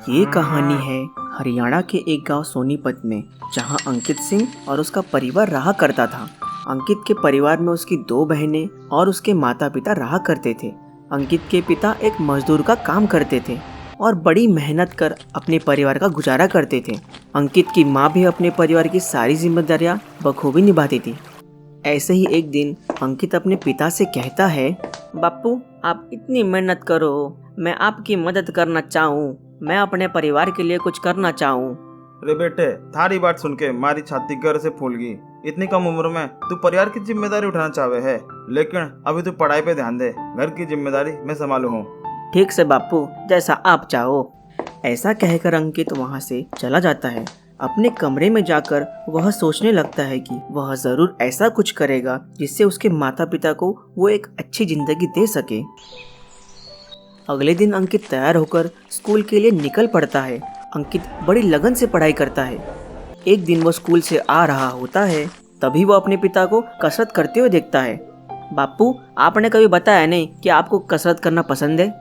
ये कहानी है हरियाणा के एक गांव सोनीपत में, जहां अंकित सिंह और उसका परिवार रहा करता था। अंकित के परिवार में उसकी 2 बहनें और उसके माता पिता रहा करते थे। अंकित के पिता एक मजदूर का काम करते थे और बड़ी मेहनत कर अपने परिवार का गुजारा करते थे। अंकित की माँ भी अपने परिवार की सारी जिम्मेदारियां बखूबी निभाती थी। ऐसे ही एक दिन अंकित अपने पिता से कहता है, बापू आप इतनी मेहनत करो, मैं आपकी मदद करना चाहूँ, मैं अपने परिवार के लिए कुछ करना चाहूँ। अरे बेटे, थारी बात सुन के मारी छाती गर्व से फूल गई। इतनी कम उम्र में तू परिवार की जिम्मेदारी उठाना चाहे है, लेकिन अभी तू पढ़ाई पे ध्यान दे, घर की जिम्मेदारी मैं संभालू हूँ। ठीक से बापू, जैसा आप चाहो। ऐसा कहकर अंकित वहाँ से चला जाता है। अपने कमरे में जाकर वह सोचने लगता है कि वह जरूर ऐसा कुछ करेगा जिससे उसके माता पिता को वो एक अच्छी जिंदगी दे सके। अगले दिन अंकित तैयार होकर स्कूल के लिए निकल पड़ता है। अंकित बड़ी लगन से पढ़ाई करता है। एक दिन वो स्कूल से आ रहा होता है, तभी वो अपने पिता को कसरत करते हुए देखता है। बापू आपने कभी बताया नहीं कि आपको कसरत करना पसंद है।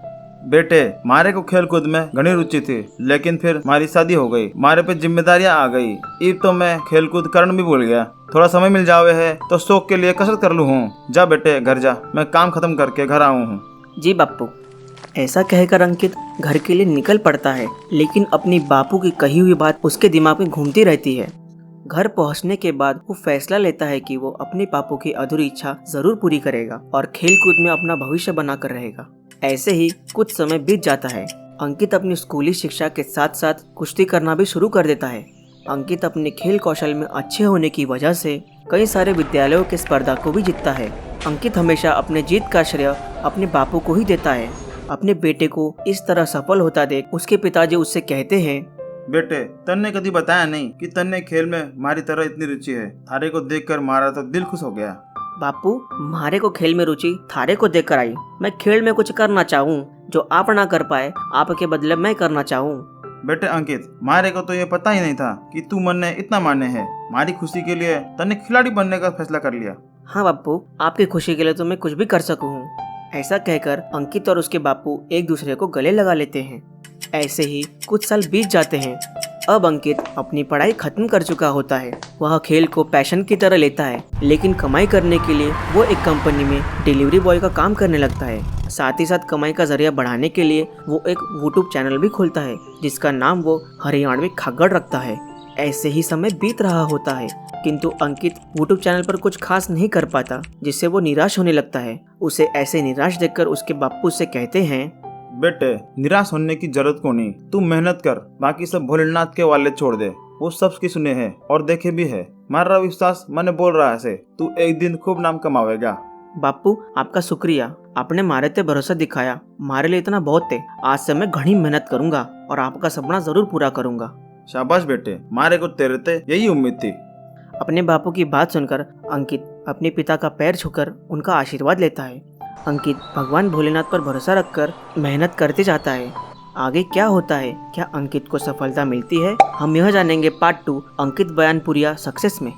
बेटे, मारे को खेल कूद में घनी रुचि थी, लेकिन फिर हमारी शादी हो गई, मारे पे जिम्मेदारियां आ गई। अब तो मैं खेल कूद करना भी भूल गया। थोड़ा समय मिल जावे है तो शौक के लिए कसरत कर लू हूँ। जा बेटे घर जा, मैं काम खत्म करके घर आऊँ हूँ। जी बापू। ऐसा कहकर अंकित घर के लिए निकल पड़ता है, लेकिन अपनी बापू की कही हुई बात उसके दिमाग में घूमती रहती है। घर पहुंचने के बाद वो फैसला लेता है कि वो अपने बापू की अधूरी इच्छा जरूर पूरी करेगा और खेल कूद में अपना भविष्य बनाकर रहेगा। ऐसे ही कुछ समय बीत जाता है। अंकित अपनी स्कूली शिक्षा के साथ साथ कुश्ती करना भी शुरू कर देता है। अंकित अपने खेल कौशल में अच्छे होने की वजह से कई सारे विद्यालयों के स्पर्धा को भी जीतता है। अंकित हमेशा अपने जीत का श्रेय अपने बापू को ही देता है। अपने बेटे को इस तरह सफल होता देख उसके पिताजी उससे कहते हैं, बेटे, तन्ने कभी बताया नहीं कि तन्ने खेल में हमारी तरह इतनी रुचि है। थारे को देखकर मारा तो दिल खुश हो गया। बापू मारे को खेल में रुचि थारे को देखकर आई। मैं खेल में कुछ करना चाहूँ जो आप ना कर पाए, आपके बदले मैं करना चाहूँ। बेटे अंकित, मारे को तो ये पता ही नहीं था कि तू मन ने इतना माने है। हमारी खुशी के लिए तन्ने खिलाड़ी बनने का फैसला कर लिया। हाँ बापू, आपकी खुशी के लिए तो मैं कुछ भी कर सकूँ। ऐसा कहकर अंकित और उसके बापू एक दूसरे को गले लगा लेते हैं। ऐसे ही कुछ साल बीत जाते हैं। अब अंकित अपनी पढ़ाई खत्म कर चुका होता है। वह खेल को पैशन की तरह लेता है, लेकिन कमाई करने के लिए वो एक कंपनी में डिलीवरी बॉय का काम करने लगता है। साथ ही साथ कमाई का जरिया बढ़ाने के लिए वो एक यूट्यूब चैनल भी खोलता है, जिसका नाम वो हरियाणवी खग्गड़ रखता है। ऐसे ही समय बीत रहा होता है, किंतु अंकित यूट्यूब चैनल पर कुछ खास नहीं कर पाता, जिससे वो निराश होने लगता है। उसे ऐसे निराश देखकर उसके बापू से कहते हैं, बेटे, निराश होने की जरूरत को नहीं, तू मेहनत कर, बाकी सब भोलेनाथ के वाले छोड़ दे। वो सबकी सुने हैं और देखे भी है। मारा विश्वास मैंने बोल रहा है, तू एक दिन खूब नाम कमावेगा। बापू आपका शुक्रिया, आपने मारे पे भरोसा दिखाया। मारे लिए इतना बहुत है। आज से मैं घनी मेहनत करूंगा और आपका सपना जरूर पूरा करूंगा। शाबाश बेटे, मारे को तेरे ते यही उम्मीद थी। अपने बापू की बात सुनकर अंकित अपने पिता का पैर छूकर उनका आशीर्वाद लेता है। अंकित भगवान भोलेनाथ पर भरोसा रखकर मेहनत करते जाता है। आगे क्या होता है, क्या अंकित को सफलता मिलती है, हम यह जानेंगे पार्ट 2 अंकित बयानपुरिया सक्सेस में।